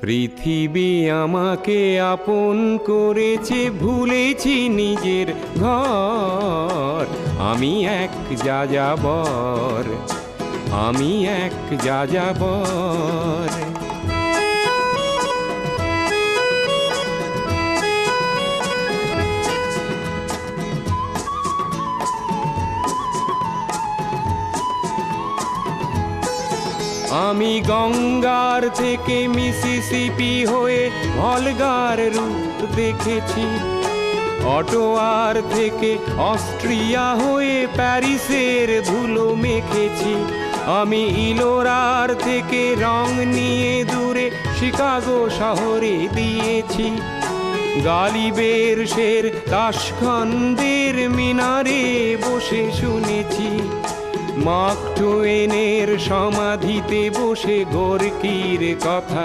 পৃথিবী আমাকে আপন করেছে, ভুলেছি নিজের ঘর। আমি এক যাযাবর, আমি এক যাযাবর। আমি গঙ্গার থেকে মিসিসিপি হয়ে ভলগার রূপ দেখেছি, অটোয়ার থেকে অস্ট্রিয়া হয়ে প্যারিসের ধুলো মেখেছি। আমি ইলোরার থেকে রং নিয়ে দূরে শিকাগো শহরে দিয়েছি। গালিবের শের তাশখন্দের মিনারে বসে শুনেছি। মার্ক টুয়েনের সমাধিতে বসে গোর্কির কথা